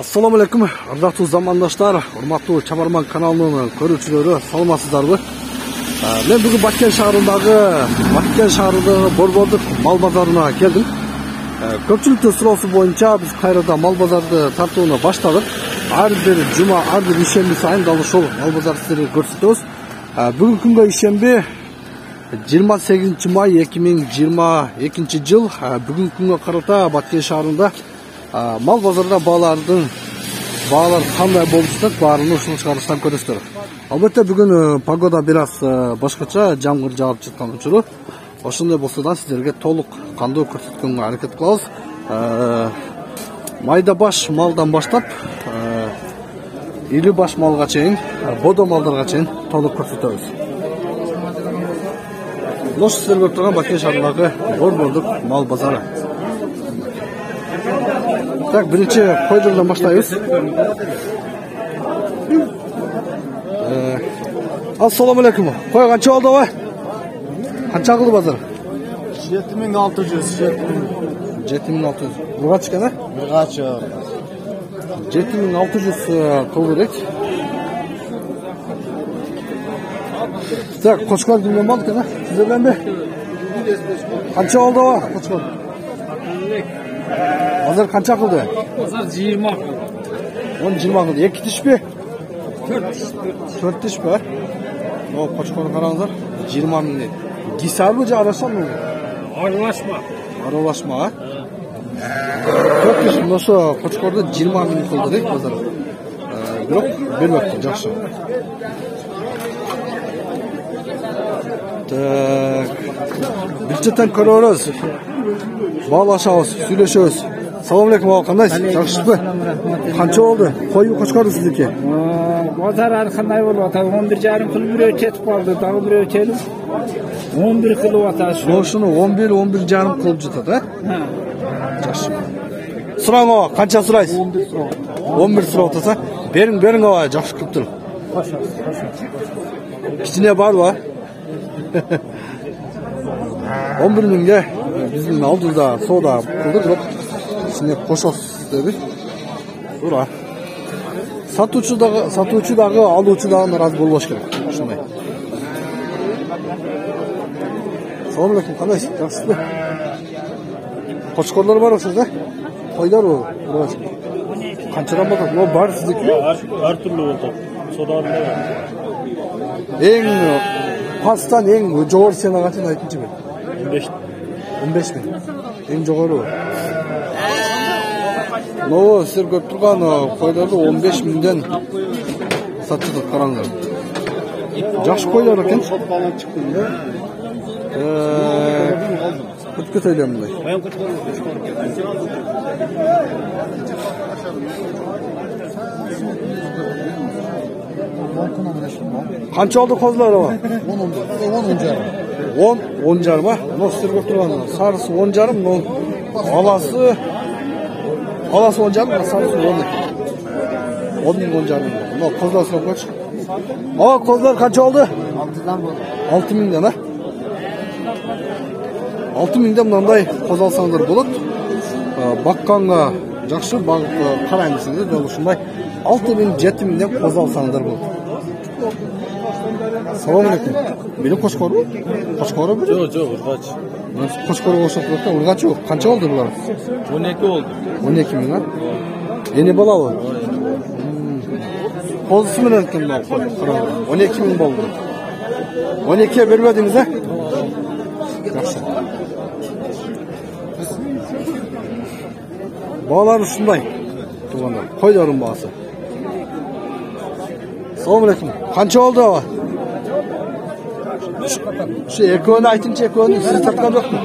Assalamu alaikum, ардактуу замандаштар, урматтуу Чабарман каналынын көрүүчүлөрү, саламатсыздарбы? Мен бүгүн Баткен шаарындагы Борбордук мал базарына келдим. Көпчүлүктүн суроосу боюнча биз кайрада мал базарды тартууну баштадык. Ар бир жума, ар бир ишемби сайын дал ушул мал базар сиздерге көрсөтөбүз. Бүгүнкү күнгө ишемби 28 май 2022 жыл. Бүгүнкү күнгө карата Баткен шаарында мал базарда баалар кандай болуп жатат, баарын ушул чыгарыштан көрөсүздөр. Албетте бүгүн погода бир аз башкача, жамгыр жаап жаткан учуру. Ошондой болсо да сиздерге толук кандуу көрсөткөнгө аракет кылабыз. Майда баш малдан баштап ири баш малга чейин, бодо малдарга чейин толук көрсөтөбүз. Ошо сиздер көрүп турган Баткен шаарындагы Борбордук мал базары. Так, биринчи койдордон баштайбыз. Assalamu alaikum. Кой канча болду ой? Канча кылды базар? 7600. 7600. Бургач экен, Бургач. 7600 кылды дейт. Так, кочкор кимден болду экен, сиздерден бе? Канча болду ой, кочкор? Базар канча кылды? Базар 20 кылды. 10-20 кылды. Эки тишпи? 4 тиш бар. О, кочкор караңыздар. 20 миң дейт. Гисарбы же аралашамбы? Аралашма, а? 4 тиш ошо кочкорду 20 миң кылды дейт базар. Бирок бербепти, жакшы. Так. Бирчеттен көрөбүз. Баалашабыз, сүйлөшөбүз. Салам алейкум, кандайсыз? Жакшысызбы? Канча болду? Койбу кочкорду сиздики? Базар ар кандай болуп атат? 11,5 кыл бирөө кетип калды, дагы бирөө келип 11 кылып атат. Ошону 11,5 кылып жатат, а? Жакшы. Сураңыз, канча сурайсыз? 11 сурап атса, бериң ага, жакшы кылыптыр. Кичине барбы? 11 миңге биздин алдыбызда соода кылдык, бирок ичине кошосуз деди. Туура. Сатуучу дагы, алуучу дагы ыраазы болбош керек. Ошондой. Салам алейкум, кандайсыз? Жакшысызбы? Кочкорлор бар окшойт, да? Койдорбу? Канчадан болот? Могу бар сиздики? Ар түрлүү болот. Содан Эң пастан эң жогору сена канчаны айтыңчы бир? 15 миң. Эң жогору. Но сиздер көрүп турган койдорду 15 миңден сатып караңыздар. Жакшы койлор экен. балан чыкты, да? Көткөт ойлойм мындай. Канча болду козулар ага? 10 жарым ба? Но сиздер көрүп турган сарысы 10 жарым, но аласы 10 жарым, сарысы 10 экен. 10 жарым. Но козулар сурап койчу. Ага, козулар канча болду? 6 миңден, а? 6 миңден мындай коз алсаңыздар болот. Бакканга жакшы, багып карайм десеңиздер, дал ушундай 6 миң, 7 миңден коз алсаңыздар болот. Салам алейкум. Бери кочкорбу? Кочкору бир? Жок, ургач. Кочкорго окшоп турат, ургачы. Канча болду булар? 12 болду. 12 миң, а? Эне балабы? Козусу менен экен мына 12 миң болду. 12 бербедиңиз, а? Жакшы. Баалар ушундай. Тургандар, койдордун баасы. Салам алейкум. Канча болду ага? Şu ekonu aytınca ekonu siz tatkam yok mu?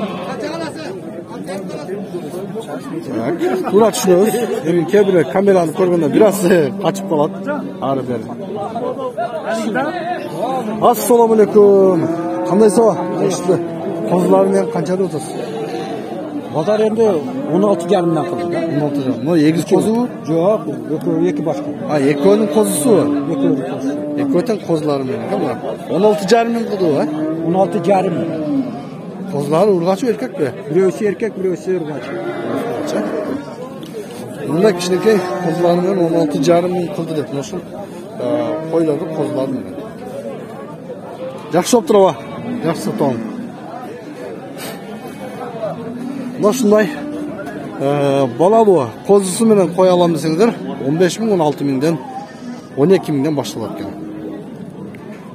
Tuğra düşünüyoruz. Emin kebire kameranı korganda biraz kaçıp kalat. Ağrı verin. Assalamu alaikum. Kandaysa o? Yaşlı. Kozularından kançada otasın? Bazar endi 16 jarımdan kıldı. 16 jarım. No, egiz kozu mu? Yok, eki başka. Ha, ekonun kozusu var. Ekönün kozusu. Ekoten kozlarından, değil mi? 16 jarımın kıldı var. 16 jarım. Kozları urgaç mı erkek mi? Birisi erkek, birisi urgaç. Bunda kişineki kozlarının 16,5 kıldı dep. Noşul koylardı kozlarının. Жақсы болып тұр ва. Жақсы сатамын. Мына шындай балалуы қозысы менен қой алам десеңдер 15 мың 16 мыңдан 12 мыңдан башталат екен.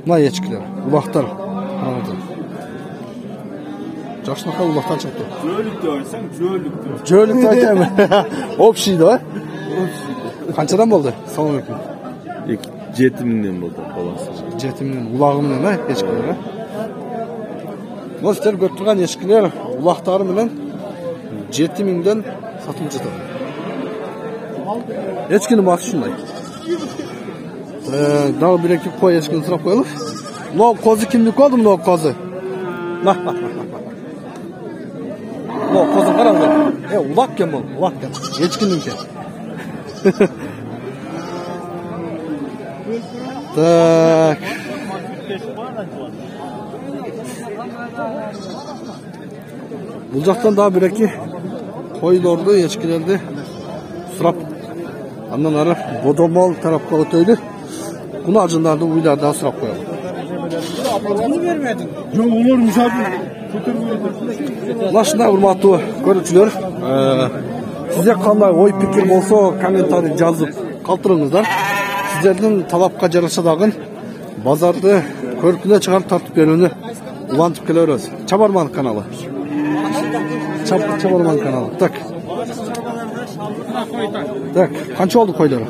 Мына ешкілер, улақтар. Жақшынақа улақтан шығыпты. Жөлікті ойсаң, жөлікті. Жөлікті айтамын. Общий да? Қаншадан болды? Салам алейкум. 7 мыңнан болды баласы. 7 мыңнан улағымнан ешкілер. Бұл сіздер көріп тұрған ешкілер улақтары менен 7 мыңдан сатылып жатыр. Ешкінің басы шындай. Дағы бір екі қой ешкіні сұрап қойылып. Мынау қозы кімдік oldu мынау қозы? Мынау қозы қараңыз. Улақ кен бұл, улақ кен. Ешкінің кен. Так. Бұл жақтан daha bir iki қойларды, ешкілерді сұрап, андан ары Бодомал тарапқа өтөйді. Бұны ажындарды уйларды сұрап қойalım. Жоқ, олар мысалы Нашында урматтуу көрүүчүлөр, сизде кандай ой пикир болсо, комментарий жазып калтырыңыздар. Сиздердин талапка жараша дагы базарды көркүнө чыгарып тартып берүүнү улантып келе беребиз. Чабарман каналы. Чабарман каналы. Так. Так, канча болду койлор?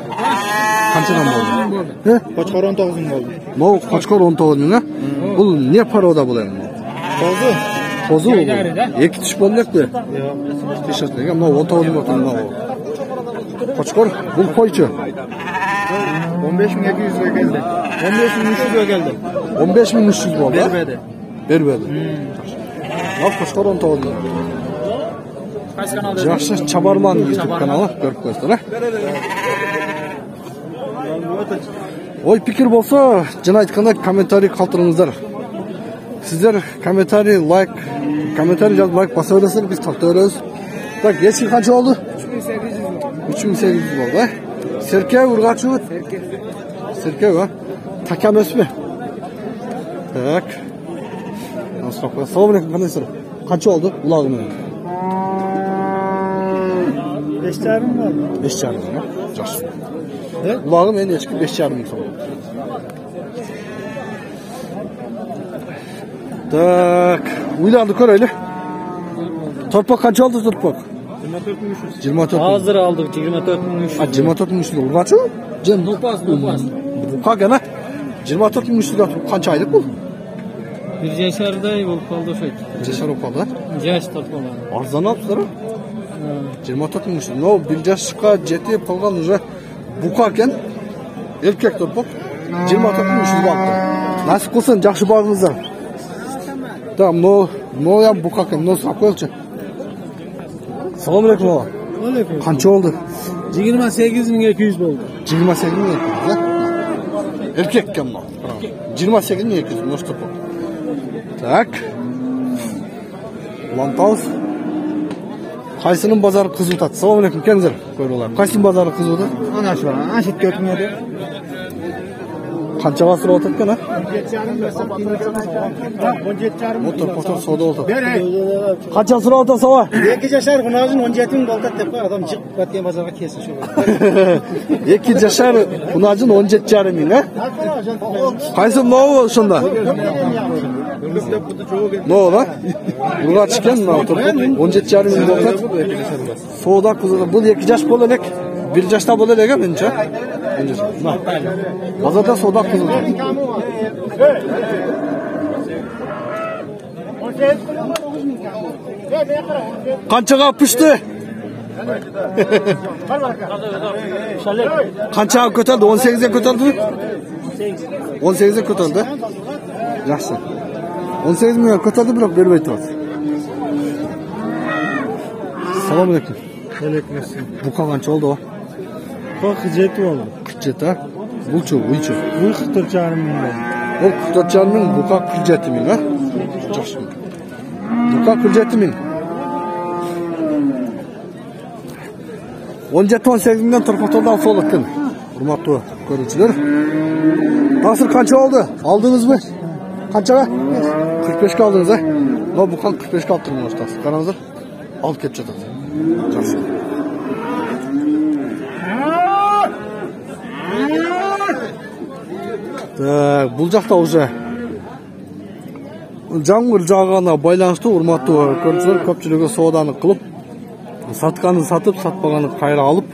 Канчадан болду? Кочкор 19 мың болды. Могу кочкор 19 миң, бул не порода бул эми? Қозы? Қозы ол. Екі түш болу керек пе? Тишерт деген, мынау 19 миң отыр мынау. Қочқор, бұл қойчу. 15.200'e geldi. 15.300'e geldi. 15.300 болды. Бербеді. Бербеді. Ал қошқор 19 миң. Қайсы каналда? Жақсы Чабарман YouTube каналы көріп қойсыздар. Ой пикир болса, жана айткандай комментарий калтырыңыздар. Сіздер комментарий, лайк, комментарий жазып лайк баса бересіздер, біз тарта береміз. Так, ешкі қанша болды? 3800 болды. Серке Ургачу? Серке ба? Такам өспе. Так. Салам алейкум, қандай сыр? Қанша болды? Улағымен. 5,5 мың болды. 5,5 мың, жақсы. Улағым мен ешкі 5,5 мың сол. Так, uylарды көрелі. Торпақ қанша алды торпақ? 24.300. Hazır aldık 24.300. 24.300 Ургачу? Cem. Nopaz. Buka gene 24.300 қанша айлық бұл? Bir yaşarday olup kaldı şey. Yaşar opalı. Yaş tatmalar. Arzan alpsızlar. 24.300. No, bir yaşқа жетіп қалған уже buka кен erkek торпақ 24.300 baktı. Nasip kılsın, жақсы бағыңыздар. Да, но я buka кен, но сұрап қойықшы. Салам алейкум ала. Қанша oldu? 28.200 oldu. 28.200, да? Erkek кен мынау. 28.200, но что? Так. Лантаус. Қайсының базары қызу тат? Салам алейкум, кеңіздер. Көріп олар. Қайсының базары қызу тат? Anaş var. Aşit götürmedi. Қаншаға сұрап отыр екен, 17,5 Мотор сода oldu. Қанша сұрап отыр сала? 2 yaşar bunazın 17.000 boltat dep adam çıkıp batgan bazarga kelsin şu. 2 yaşar bunazın 17,5 ming, ha? Qaysi mынау ошонда? Мынау да? Буга чыккан мынау 17,5 ming boltat. Сода кызы. Бул 2 жаш боло элек. 1 жашта боло элек, менче. Базарда сода кызы. Қаншаға пішті? Қаншаға көтелді? 18'e көтелді mi? 18'e көтелді. Жақсы. 18 мыңға көтелді, бірақ бермей тұрады. Салам алейкум. Бұқа қанша oldu o? 47 oldu. 47, ha? Бұл ço, uyço. Bu 44,5 мың oldu. Ол 44,5 мың, бұқа 47 мың, ha? Жақсы. Бұқа 47 мың. 17-18 milyon Turpaktor'dan sol ekan. Hurmatlı görüntüler. Nasıl kança oldu? Aldınız mı? Kança? 45'e aldınız ha? No bu kan 45'e aldırmıyor ustası. Kanaldır. Al kep çatır. Жақсы. Бұл жақта уже жаңбыр жауғанына байланысты урматтуу көрүүчүлөр көпчүлүгү сооданы кылып, сатканын сатып, сатпаганын кайра алып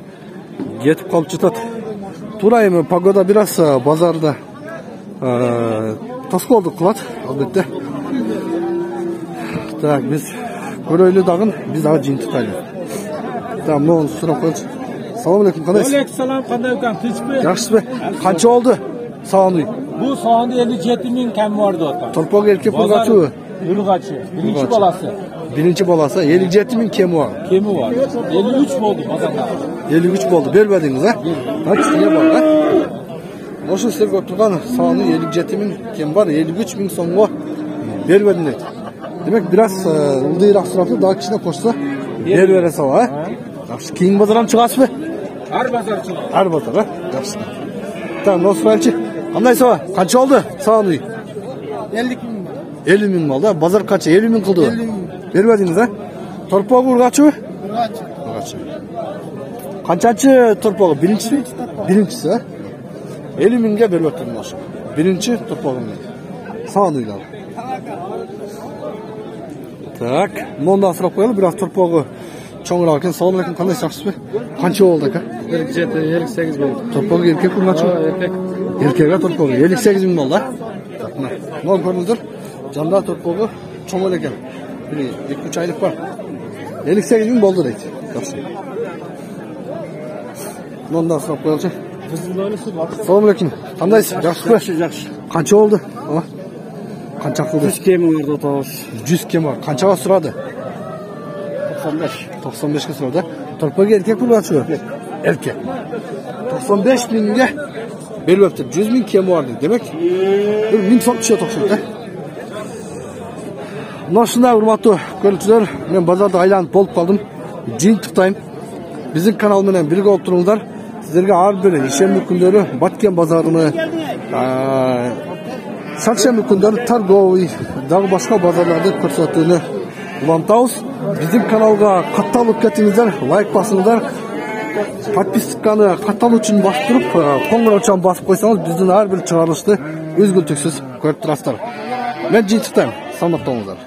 кетип калып жатат. Туура эми погода бир аз базарда тоскоолдук кылат, албетте. Так, биз көрөйлү дагы, биз дагы жыйынтыктайлы. Так, муну сурап коелучу. Салам алейкум, кандайсыз? Алейкум салам, кандай экен? Тынчпы? Жакшысызбы? Канча болду? Сааны. Bu soğanda 57 bin kem vardı orada. Torpak erkek bulgaçı. Bulgaçı. Birinci balası. Birinci balası 57 bin kemi var. Kemi var. 53 oldu pazarda. 53 oldu. Vermediniz ha? Kaç tane var ha? Nasıl size götürdün? Sağını 57 bin kem var. 53 bin son var. Vermediniz. Demek biraz ıldıyrak suratı daha kişine koşsa ver sağ ha? Yaxşı. Keyin bazardan çıkasın mı? Her pazar çıkıyor. Her pazar ha? Yaxşı. Tamam, nasıl felçi? Qanday sava? Qancha oldu? Sağını. 50 bin. 50 bin oldu. Bazar kaça? 50 bin kıldı. 50 bin. Vermediniz ha? Torpağı urgaçı mı? Urgaçı. Kaçancı torpağı? Birincisi? Birincisi ha? 50 binge vermedin başı. Birinci torpağın. Sağınıyla. Tak. Mondan sırap koyalım. Biraz torpağı çoğunlar eken. Sağ olun. Qanday yaxşısız mı? Qancha oldu ka? 58 bin. Torpağı erkek urgaçı mı? Erkek. Erkek'e torpağı 58 bin oldu. Ne görünüzdür? Canda torpağı çoğun eken. 2-3 aylık var. 58 bin oldu deydi. Ondan sonra koyalım. Salam aleyküm. Qandaysız? Yaxşısız? Yaxşı. Qancha oldu? Qancha qildi? 100 kemi vardı otağız. 100 kem var. Qanchaga so'radi? 95. 95 ga so'radi. Torpağı erkek urgaçı. Erkek. 95 binge beribdi. 100 bin kem vardı. Demek bir 1000 so'm tushadi o'xshaydi. Mына shunday hurmatli ko'ruvchilar, men bozorda aylanib bo'lib qoldim. Jintibtayım. Bizning kanal bilan birga bo'lib turinglar. Sizlarga har bir shanba kunlari Batken bozorini, sarshanba kunlari Targoviy, dag'i boshqa bozorlarda ko'rsatuvni ulantamiz. Bizning kanalga qattiq ketingizlar, like bosingizlar. Подписканы қатал үшін басып тұрып, қоңыраучан басып қойсаңыз, біздің әр бір шығарылышты үзгілтіксіз көріп тұрасыздар. Мен жиынтықтаймын. Саламатта болыңыздар.